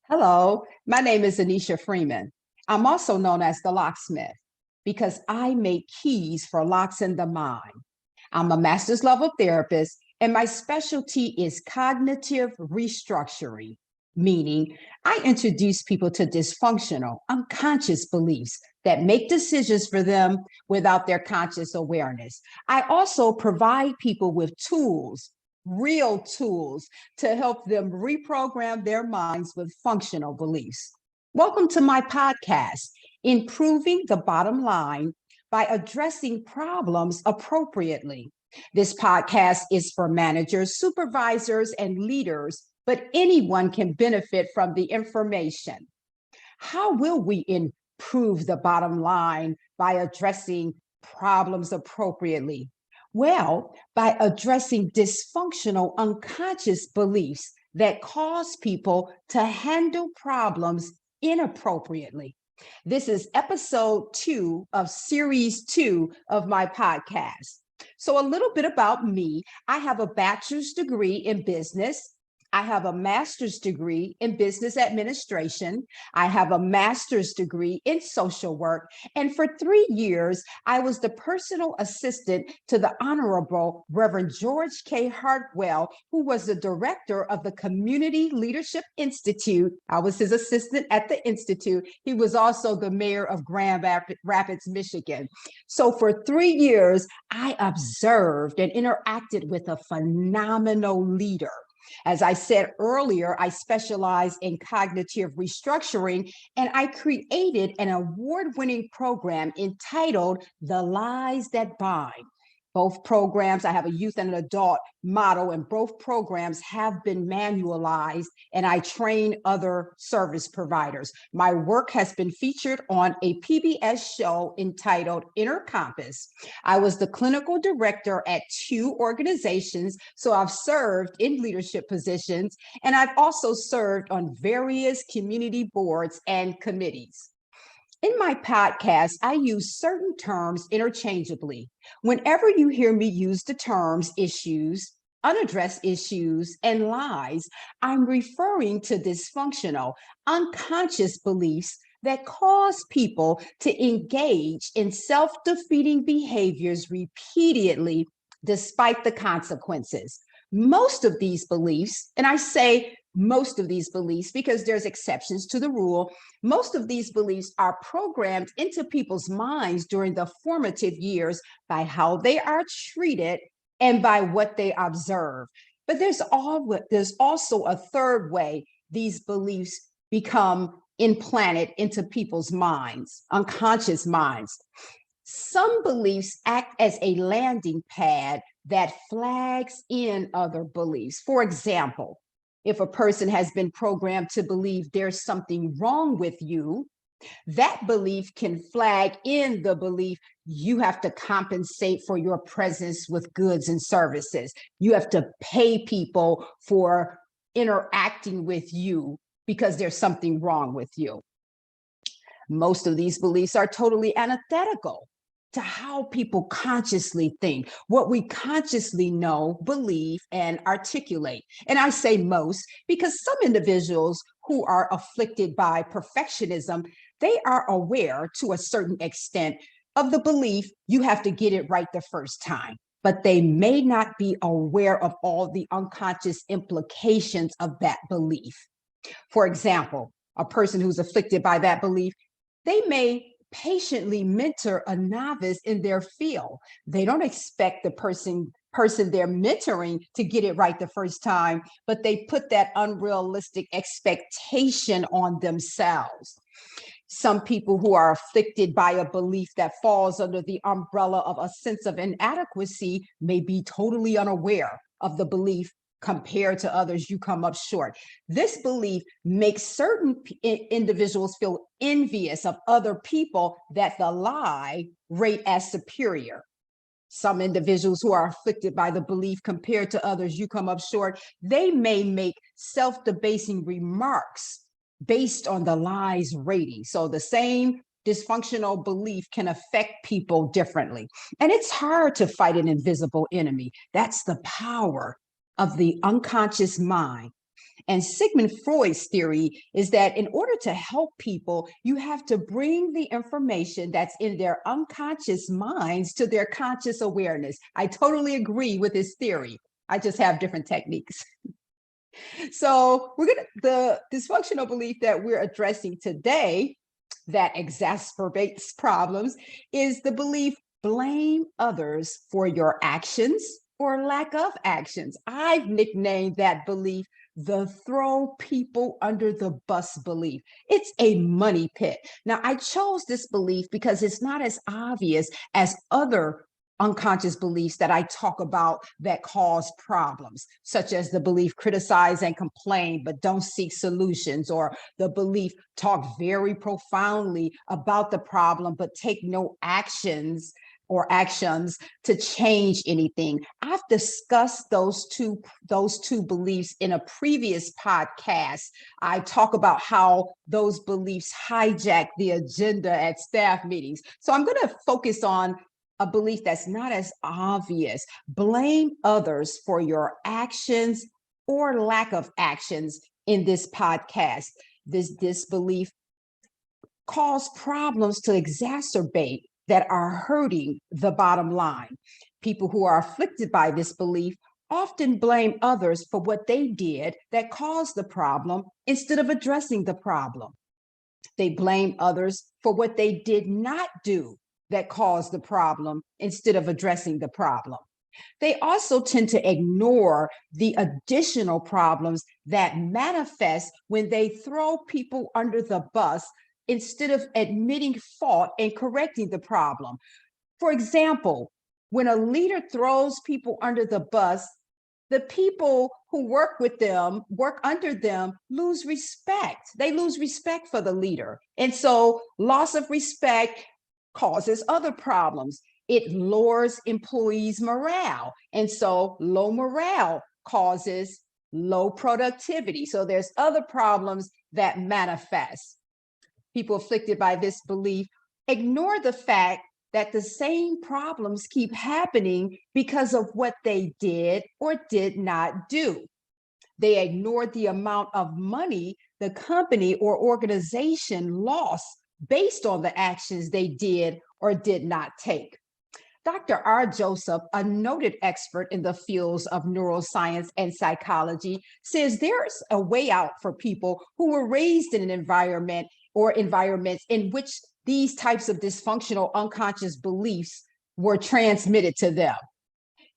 Hello, my name is Anneshia Freeman. I'm also known as the Locksmith because I make keys for locks in the mind. I'm a master's level therapist, and my specialty is cognitive restructuring, meaning I introduce people to dysfunctional, unconscious beliefs that make decisions for them without their conscious awareness. I also provide people with tools, real tools, to help them reprogram their minds with functional beliefs. Welcome to my podcast, Improving the Bottom Line by Addressing Problems Appropriately. This podcast is for managers, supervisors, and leaders, but anyone can benefit from the information. How will we improve the bottom line by addressing problems appropriately? Well, by addressing dysfunctional unconscious beliefs that cause people to handle problems inappropriately. This is episode 2 of series 2 of my podcast. So, a little bit about me. I have a bachelor's degree in business. I have a master's degree in business administration. I have a master's degree in social work. And for 3 years, I was the personal assistant to the Honorable Reverend George K. Hartwell, who was the director of the Community Leadership Institute. I was his assistant at the Institute. He was also the mayor of Grand Rapids, Michigan. So for 3 years, I observed and interacted with a phenomenal leader. As I said earlier, I specialize in cognitive restructuring, and I created an award-winning program entitled The Lies That Bind. Both programs, I have a youth and an adult model, and both programs have been manualized, and I train other service providers. My work has been featured on a PBS show entitled Inner Compass. I was the clinical director at 2 organizations, so I've served in leadership positions, and I've also served on various community boards and committees. In my podcast, I use certain terms interchangeably. Whenever you hear me use the terms issues, unaddressed issues, and lies, I'm referring to dysfunctional, unconscious beliefs that cause people to engage in self-defeating behaviors repeatedly despite the consequences. Most of these beliefs, and I say most of these beliefs because there's exceptions to the rule, most of these beliefs are programmed into people's minds during the formative years by how they are treated and by what they observe. But there's also a third way these beliefs become implanted into people's minds, unconscious minds. Some beliefs act as a landing pad that flags in other beliefs. For example, if a person has been programmed to believe there's something wrong with you, that belief can flag in the belief you have to compensate for your presence with goods and services. You have to pay people for interacting with you because there's something wrong with you. Most of these beliefs are totally antithetical to how people consciously think, what we consciously know, believe, and articulate. And I say most because some individuals who are afflicted by perfectionism, they are aware to a certain extent of the belief you have to get it right the first time, but they may not be aware of all the unconscious implications of that belief. For example, a person who's afflicted by that belief, they may patiently mentor a novice in their field. They don't expect the person they're mentoring to get it right the first time, but they put that unrealistic expectation on themselves. Some people who are afflicted by a belief that falls under the umbrella of a sense of inadequacy may be totally unaware of the belief compared to others, you come up short. This belief makes certain individuals feel envious of other people that the lie rate as superior. Some individuals who are afflicted by the belief compared to others, you come up short, they may make self-debasing remarks based on the lie's rating. So the same dysfunctional belief can affect people differently. And it's hard to fight an invisible enemy. That's the power of the unconscious mind. And Sigmund Freud's theory is that in order to help people, you have to bring the information that's in their unconscious minds to their conscious awareness. I totally agree with his theory. I just have different techniques. So the dysfunctional belief that we're addressing today that exacerbates problems is the belief blame others for your actions or lack of actions. I've nicknamed that belief the throw people under the bus belief. It's a money pit. Now, I chose this belief because it's not as obvious as other unconscious beliefs that I talk about that cause problems, such as the belief criticize and complain, but don't seek solutions, or the belief talk very profoundly about the problem, but take no actions to change anything. I've discussed those two beliefs in a previous podcast. I talk about how those beliefs hijack the agenda at staff meetings. So I'm going to focus on a belief that's not as obvious. Blame others for your actions or lack of actions in this podcast. This belief cause problems to exacerbate that are hurting the bottom line. People who are afflicted by this belief often blame others for what they did that caused the problem instead of addressing the problem. They blame others for what they did not do that caused the problem instead of addressing the problem. They also tend to ignore the additional problems that manifest when they throw people under the bus instead of admitting fault and correcting the problem. For example, when a leader throws people under the bus, the people who work under them, lose respect. They lose respect for the leader. And so loss of respect causes other problems. It lowers employees' morale. And so low morale causes low productivity. So there's other problems that manifest. People afflicted by this belief ignore the fact that the same problems keep happening because of what they did or did not do. They ignore the amount of money the company or organization lost based on the actions they did or did not take. Dr. R. Joseph, a noted expert in the fields of neuroscience and psychology, says there's a way out for people who were raised in an environment or environments in which these types of dysfunctional unconscious beliefs were transmitted to them.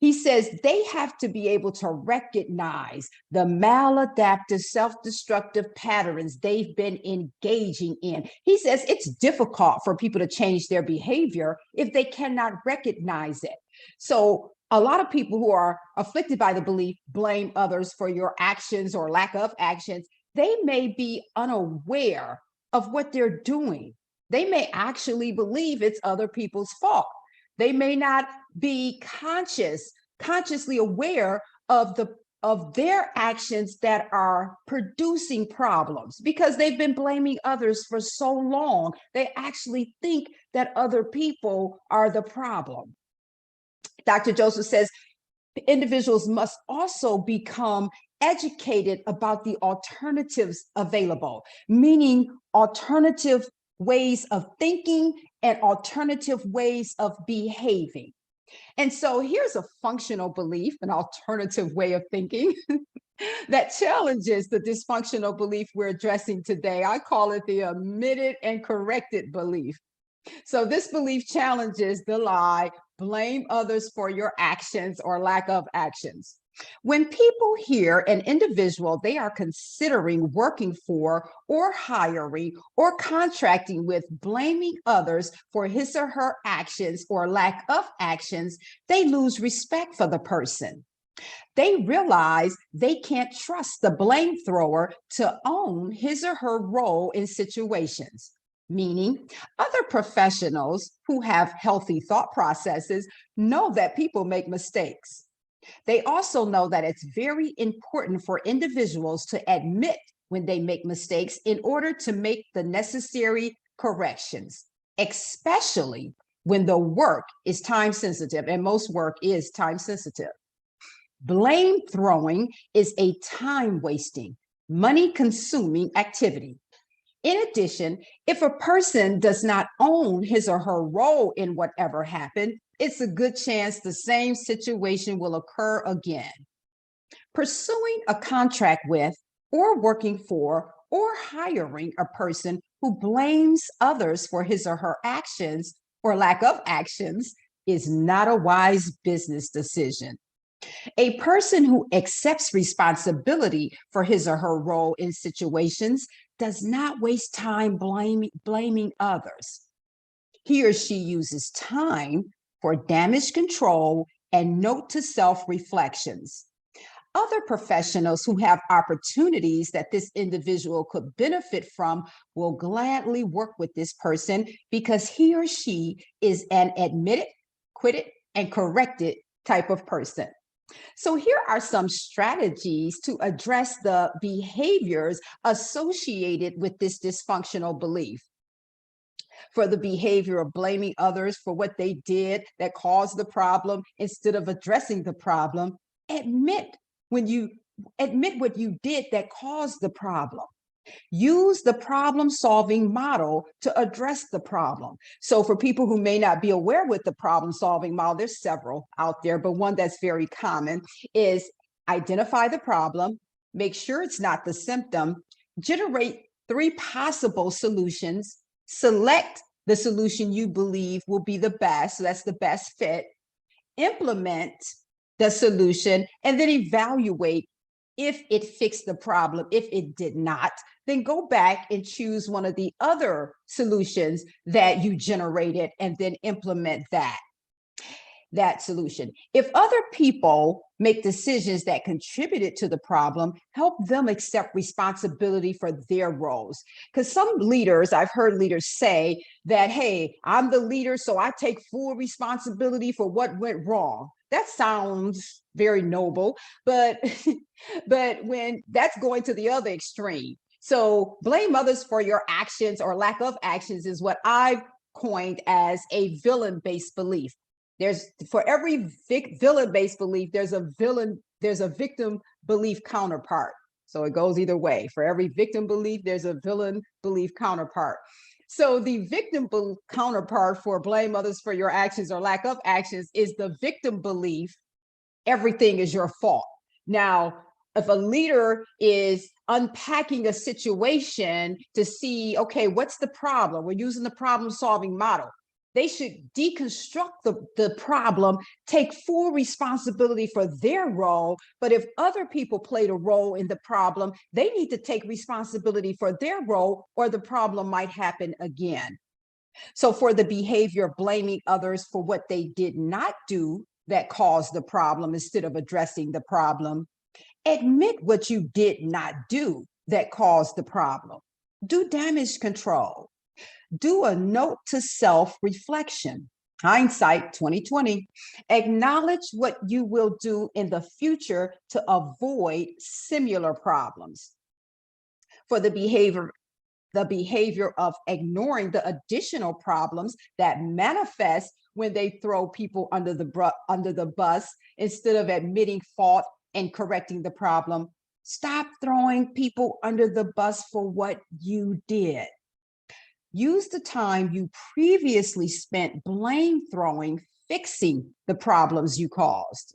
He says they have to be able to recognize the maladaptive, self-destructive patterns they've been engaging in. He says it's difficult for people to change their behavior if they cannot recognize it. So a lot of people who are afflicted by the belief, blame others for your actions or lack of actions, they may be unaware of what they're doing. They may actually believe it's other people's fault. They may not be consciously aware of their actions that are producing problems because they've been blaming others for so long. They actually think that other people are the problem. Dr. Joseph says individuals must also become educated about the alternatives available, meaning alternative ways of thinking and alternative ways of behaving. And so here's a functional belief, an alternative way of thinking that challenges the dysfunctional belief we're addressing today. I call it the omitted and corrected belief. So this belief challenges the lie, blame others for your actions or lack of actions. When people hear an individual they are considering working for or hiring or contracting with blaming others for his or her actions or lack of actions, they lose respect for the person. They realize they can't trust the blame thrower to own his or her role in situations. Meaning, other professionals who have healthy thought processes know that people make mistakes. They also know that it's very important for individuals to admit when they make mistakes in order to make the necessary corrections, especially when the work is time sensitive, and most work is time sensitive. Blame throwing is a time wasting, money-consuming activity. In addition, if a person does not own his or her role in whatever happened, it's a good chance the same situation will occur again. Pursuing a contract with, or working for, or hiring a person who blames others for his or her actions or lack of actions is not a wise business decision. A person who accepts responsibility for his or her role in situations does not waste time blaming others. He or she uses time for damage control and note to self reflections. Other professionals who have opportunities that this individual could benefit from will gladly work with this person because he or she is an admitted, quitted, and corrected type of person. So here are some strategies to address the behaviors associated with this dysfunctional belief. For the behavior of blaming others for what they did that caused the problem instead of addressing the problem, admit what you did that caused the problem. Use the problem-solving model to address the problem. So for people who may not be aware with the problem-solving model, there's several out there, but one that's very common is identify the problem, make sure it's not the symptom, generate 3 possible solutions, select the solution you believe will be the best, so that's the best fit, implement the solution, and then evaluate if it fixed the problem. If it did not, then go back and choose one of the other solutions that you generated and then implement that solution. If other people make decisions that contributed to the problem, help them accept responsibility for their roles. Because some leaders, I've heard leaders say that, hey, I'm the leader, so I take full responsibility for what went wrong. That sounds very noble, but when that's going to the other extreme. So blame others for your actions or lack of actions is what I've coined as a villain-based belief. There's for every villain-based belief, there's a victim belief counterpart. So it goes either way. For every victim belief, there's a villain belief counterpart. So the victim counterpart for blame others for your actions or lack of actions is the victim belief, everything is your fault. Now, if a leader is unpacking a situation to see, okay, what's the problem? We're using the problem-solving model. They should deconstruct the problem, take full responsibility for their role. But if other people played a role in the problem, they need to take responsibility for their role or the problem might happen again. So for the behavior of blaming others for what they did not do that caused the problem instead of addressing the problem, admit what you did not do that caused the problem. Do damage control. Do a note to self-reflection. Hindsight 2020. Acknowledge what you will do in the future to avoid similar problems. For the behavior of ignoring the additional problems that manifest when they throw people under the bus instead of admitting fault and correcting the problem. Stop throwing people under the bus for what you did. Use the time you previously spent blame throwing, fixing the problems you caused.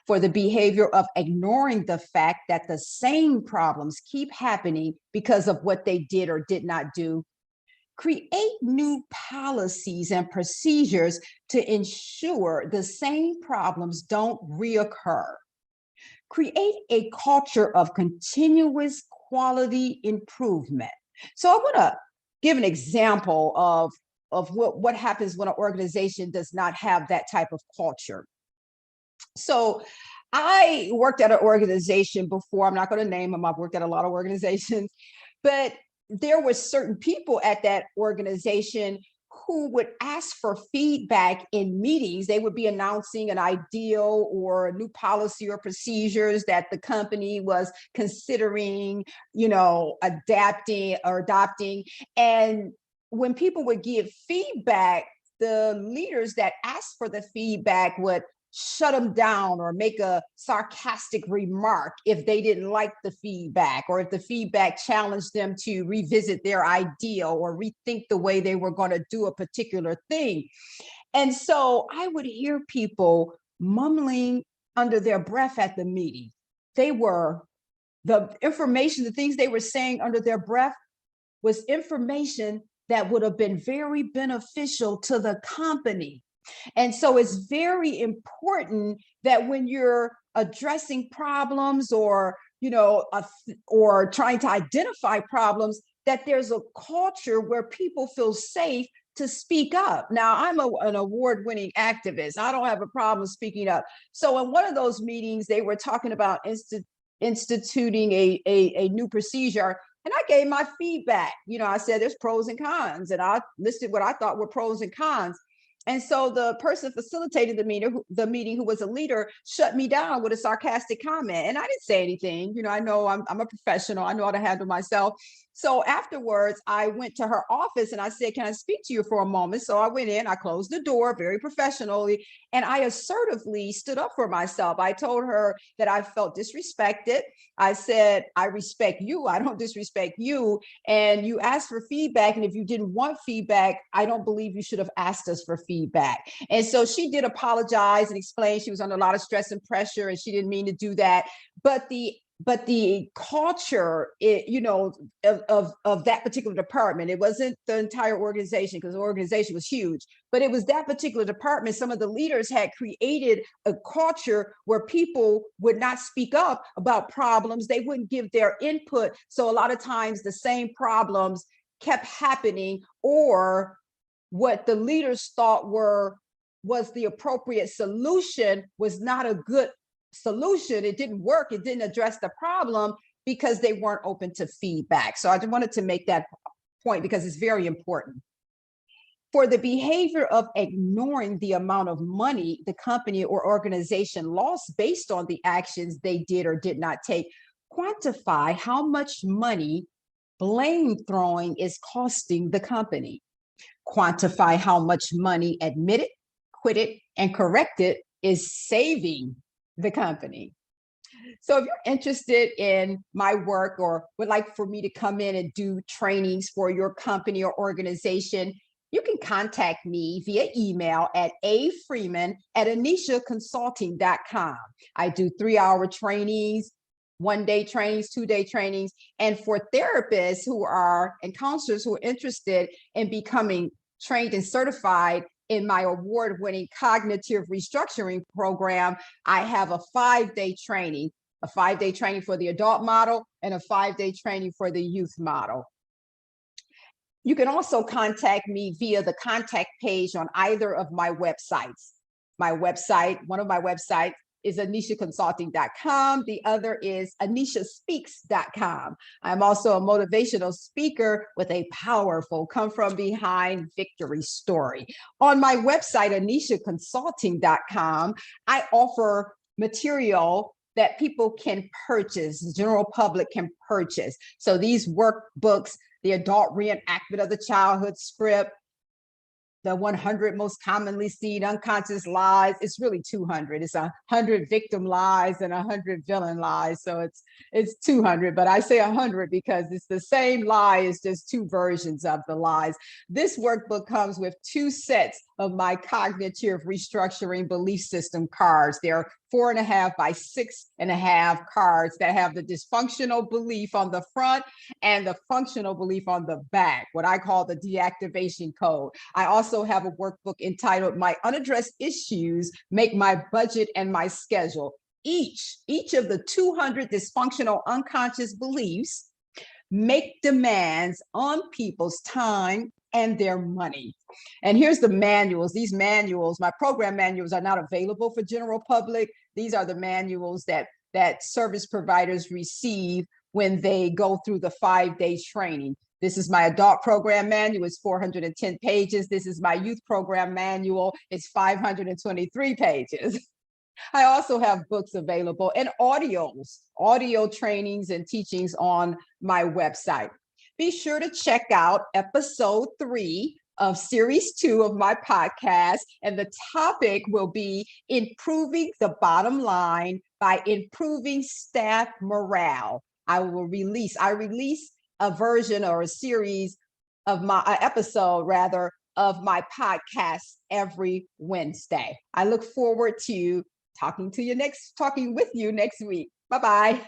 For the behavior of ignoring the fact that the same problems keep happening because of what they did or did not do, create new policies and procedures to ensure the same problems don't reoccur. Create a culture of continuous quality improvement. So I want to give an example of what happens when an organization does not have that type of culture. So I worked at an organization before. I'm not going to name them. I've worked at a lot of organizations, but there were certain people at that organization who would ask for feedback in meetings. They would be announcing an ideal or a new policy or procedures that the company was considering, adapting or adopting. And when people would give feedback, the leaders that asked for the feedback would shut them down or make a sarcastic remark if they didn't like the feedback, or if the feedback challenged them to revisit their idea or rethink the way they were going to do a particular thing. And so I would hear people mumbling under their breath at the meeting. The information, the things they were saying under their breath was information that would have been very beneficial to the company. And so it's very important that when you're addressing problems or, or trying to identify problems, that there's a culture where people feel safe to speak up. Now, I'm an award-winning activist. I don't have a problem speaking up. So in one of those meetings, they were talking about instituting a new procedure. And I gave my feedback. I said there's pros and cons, and I listed what I thought were pros and cons. And so the person facilitating the meeting, who was a leader, shut me down with a sarcastic comment. And I didn't say anything. I know I'm a professional. I know how to handle myself. So afterwards, I went to her office and I said, "Can I speak to you for a moment?" So I went in, I closed the door very professionally, and I assertively stood up for myself. I told her that I felt disrespected. I said, "I respect you. I don't disrespect you. And you asked for feedback. And if you didn't want feedback, I don't believe you should have asked us for feedback." And so she did apologize and explain she was under a lot of stress and pressure and she didn't mean to do that. But the culture, of that particular department, it wasn't the entire organization, because the organization was huge, but it was that particular department. Some of the leaders had created a culture where people would not speak up about problems. They wouldn't give their input. So a lot of times the same problems kept happening, or what the leaders thought was the appropriate solution was not a good solution. It didn't work. It didn't address the problem because they weren't open to feedback. So I just wanted to make that point because it's very important. For the behavior of ignoring the amount of money the company or organization lost based on the actions they did or did not take, quantify how much money blame throwing is costing the company. Quantify how much money admitted, quitted, and corrected is saving the company. So if you're interested in my work or would like for me to come in and do trainings for your company or organization, you can contact me via email at afreeman@AnnesiaConsulting.com. I do 3-hour trainings, 1-day trainings, 2-day trainings. And for therapists and counselors who are interested in becoming trained and certified in my award-winning cognitive restructuring program, I have a 5-day training for the adult model and a 5-day training for the youth model. You can also contact me via the contact page on either of my websites. One of my websites is AnnesiaConsulting.com. The other is AnnesiaSpeaks.com. I'm also a motivational speaker with a powerful come from behind victory story. On my website, AnnesiaConsulting.com, I offer material that people can purchase, the general public can purchase. So these workbooks, the adult reenactment of the childhood script, the 100 most commonly seen unconscious lies. It's really 200. It's 100 victim lies and 100 villain lies. So it's 200, but I say 100 because it's the same lie. It's just two versions of the lies. This workbook comes with 2 sets of my cognitive restructuring belief system cards. They're 4.5 by 6.5 cards that have the dysfunctional belief on the front and the functional belief on the back, what I call the deactivation code. I also have a workbook entitled My Unaddressed Issues Make My Budget and My Schedule. Each of the 200 dysfunctional unconscious beliefs make demands on people's time and their money. And here's the manuals. These manuals, my program manuals, are not available for general public. These are the manuals that service providers receive when they go through the 5-day training. This is my adult program manual. It's 410 pages. This is my youth program manual. It's 523 pages. I also have books available and audio trainings and teachings on my website. Be sure to check out episode 3 of series 2 of my podcast. And the topic will be improving the bottom line by improving staff morale. I release a version or a series of my episode rather of my podcast every Wednesday. I look forward to talking with you next week. Bye-bye.